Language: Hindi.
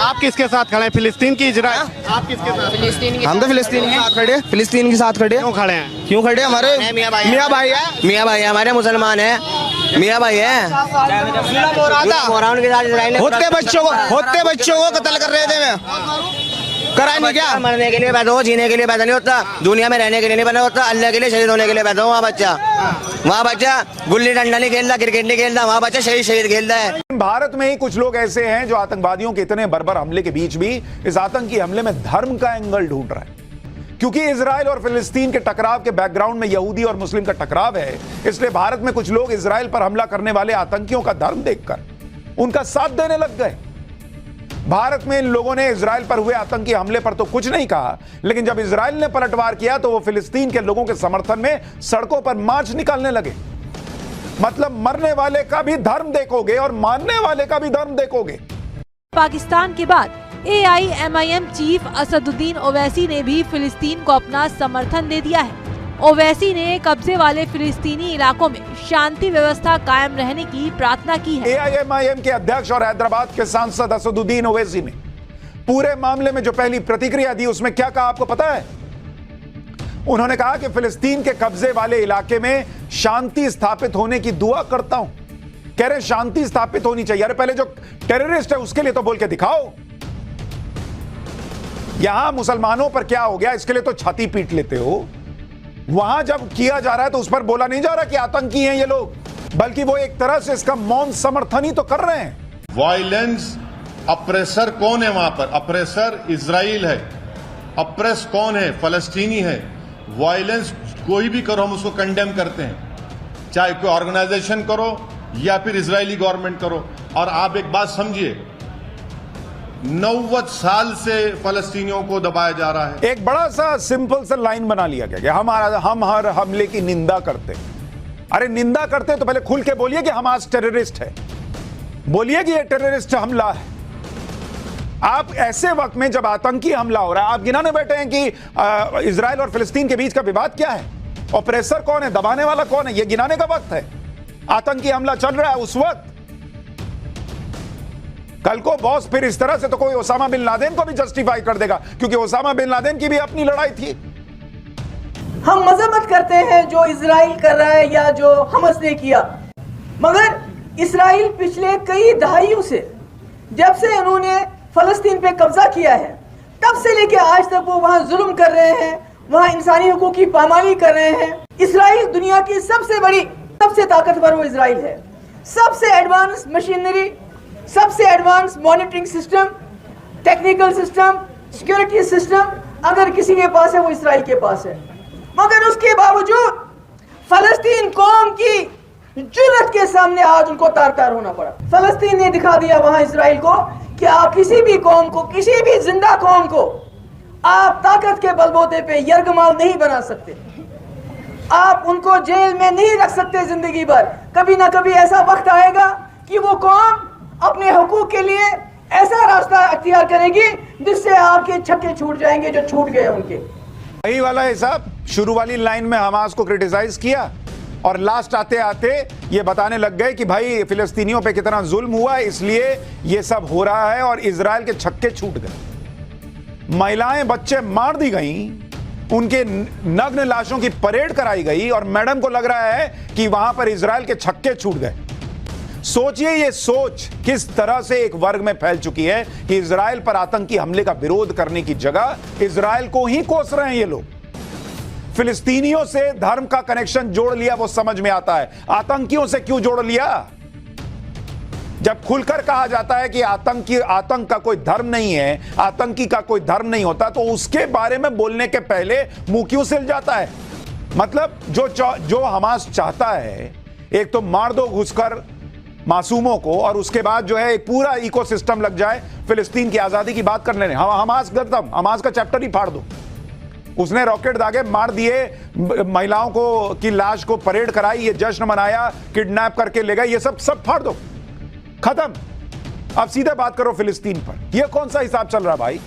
आप किसके साथ खड़े हैं, फिलिस्तीन की इजराइल? आप किसके साथ? फिलिस्तीन की हम तो फिलिस्तीन के साथ खड़े, फिलिस्तीन के साथ खड़े। क्यों खड़े हैं? क्यों खड़े? हमारे मियाँ भाई मियाँ भाई है, मियाँ भाई हमारे मुसलमान हैं, मियाँ भाई हैं। मोहरान के साथ इजराइल ने होते बच्चों को कत्ल कर रहे थे। कराए नहीं क्या? मरने के लिए पैदा हो, जीने के लिए पैदा नहीं होता, दुनिया में रहने के लिए नहीं पैदा होता, अल्लाह के लिए शहीद होने के लिए पैदा हो। वहाँ बच्चा गुल्ली डंडा नहीं खेलता, क्रिकेट नहीं खेलता, वहाँ बच्चा शहीद खेलता है। भारत में ही कुछ लोग ऐसे हैं जो आतंकवादियों के इतने बर्बर हमले के बीच भी इस आतंकी हमले में धर्म का एंगल ढूंढ रहा है। क्योंकि इजराइल और फिलिस्तीन के टकराव के बैकग्राउंड में यहूदी और मुस्लिम का टकराव है, इसलिए भारत में कुछ लोग इजराइल पर हमला करने वाले आतंकियों का धर्म देखकर उनका साथ देने लग गए। भारत में इन लोगों ने इजराइल पर हुए आतंकी हमले पर तो कुछ नहीं कहा, लेकिन जब इजराइल ने पलटवार किया तो वो फिलिस्तीन के लोगों के समर्थन में सड़कों पर मार्च निकालने लगे। मतलब मरने वाले का भी धर्म देखोगे और मारने वाले का भी धर्म देखोगे। पाकिस्तान के बाद AIMIM चीफ असदुद्दीन ओवैसी ने भी फिलिस्तीन को अपना समर्थन दे दिया है। ओवैसी ने कब्जे वाले फिलिस्तीनी इलाकों में शांति व्यवस्था कायम रहने की प्रार्थना की है। AIMIM के अध्यक्ष और हैदराबाद के सांसद असदुद्दीन ओवैसी ने पूरे मामले में जो पहली प्रतिक्रिया दी उसमें क्या कहा आपको पता है? उन्होंने कहा कि फिलिस्तीन के कब्जे वाले इलाके में शांति स्थापित होने की दुआ करता हूं। कह रहे शांति स्थापित होनी चाहिए। अरे पहले जो टेररिस्ट है उसके लिए तो बोल के दिखाओ। यहां मुसलमानों पर क्या हो गया इसके लिए तो छाती पीट लेते हो। वहां जब किया जा रहा है तो उस पर बोला नहीं जा रहा कि आतंकी हैं ये लोग, बल्कि वो एक तरह से इसका मौन समर्थन ही तो कर रहे हैं। वायलेंस अप्रेसर कौन है? वहां पर अप्रेसर इजराइल है, अप्रेस कौन है? फलस्तीनी है। वायलेंस कोई भी करो हम उसको कंडेम करते हैं, चाहे कोई ऑर्गेनाइजेशन करो या फिर इजरायली गवर्नमेंट करो। और आप एक बात समझिए, 90 साल से फलस्तीनियों को दबाया जा रहा है। एक बड़ा सा सिंपल सा लाइन बना लिया गया कि हम हर हमले की निंदा करते हैं। अरे निंदा करते हैं तो पहले खुल के बोलिए कि हमास टेररिस्ट है, बोलिए कि ये टेररिस्ट हमला है। आप ऐसे वक्त में जब आतंकी हमला हो रहा है आप गिनाने बैठे हैं कि इजराइल और फिलिस्तीन के बीच का विवाद क्या है, ऑपरेसर कौन है, दबाने वाला कौन है, ये गिनाने का वक्त है। आतंकी हमला चल रहा है उस वक्त। कल को बॉस फिर इस तरह से तो कोई ओसामा बिन लादेन को भी जस्टिफाई कर देगा, क्योंकि ओसामा बिन लादेन की भी अपनी लड़ाई थी। हम मजम्मत करते हैं जो इजराइल कर रहा है या जो हमस ने किया, मगर इजराइल पिछले कई दहाइयों से जब से उन्होंने फलस्तीन पे कब्जा किया है तब से लेकर आज तक वो वहां जुल्म कर रहे हैं, वहां इंसानी हुकूक की पामाली कर रहे हैं। इजराइल दुनिया की सबसे बड़ी, सबसे ताकतवर वो इजराइल है। सबसे एडवांस मशीनरी, सबसे advance monitoring system, technical system, security system अगर किसी के पास है वो इजराइल के पास है। मगर उसके बावजूद फलस्तीन कौम की जुर्रत के सामने आज उनको तार तार होना पड़ा। फलस्तीन ने दिखा दिया वहां इजराइल को कि आप किसी भी कौम को, किसी भी जिंदा कौम को आप ताकत के बलबूते पे यरगमाल नहीं बना सकते। आप उनको जेल में नहीं रख सकते जिंदगी भर। कभी ना कभी ऐसा वक्त आएगा कि वो कौम अपने हुकूक के लिए ऐसा रास्ता अख्तियार करेगी जिससे आपके छक्के छूट जाएंगे जो छूट गए उनके। वही वाला हिसाब शुरू वाली लाइन में हमास को क्रिटिसाइज किया और लास्ट आते आते ये बताने लग गए कि भाई फिलिस्तीनियों पे कितना जुल्म हुआ है इसलिए ये सब हो रहा है और इजराइल के छक्के छूट गए। महिलाएं बच्चे मार दी गई, उनके नग्न लाशों की परेड कराई गई और मैडम को लग रहा है कि वहां पर इजराइल के छक्के छूट गए। सोचिए ये सोच किस तरह से एक वर्ग में फैल चुकी है कि इजराइल पर आतंकी हमले का विरोध करने की जगह इजराइल को ही कोस रहे हैं ये लोग। फिलिस्तीनियों से धर्म का कनेक्शन जोड़ लिया वो समझ में आता है, आतंकियों से क्यों जोड़ लिया? जब खुलकर कहा जाता है कि आतंक का कोई धर्म नहीं है, आतंकी का कोई धर्म नहीं होता, तो उसके बारे में बोलने के पहले मुंह क्यों सिल जाता है? मतलब जो हमास चाहता है एक तो मार दो घुसकर मासूमों को और उसके बाद जो है एक पूरा इकोसिस्टम लग जाए फिलिस्तीन की आजादी की बात करने में। हमास खत्म, हमास का चैप्टर ही फाड़ दो। उसने रॉकेट दागे मार दिए, महिलाओं को की लाश को परेड कराई, ये जश्न मनाया, किडनैप करके ले गए, ये सब फाड़ दो, खत्म। अब सीधे बात करो फिलिस्तीन पर। ये कौन सा हिसाब चल रहा भाई?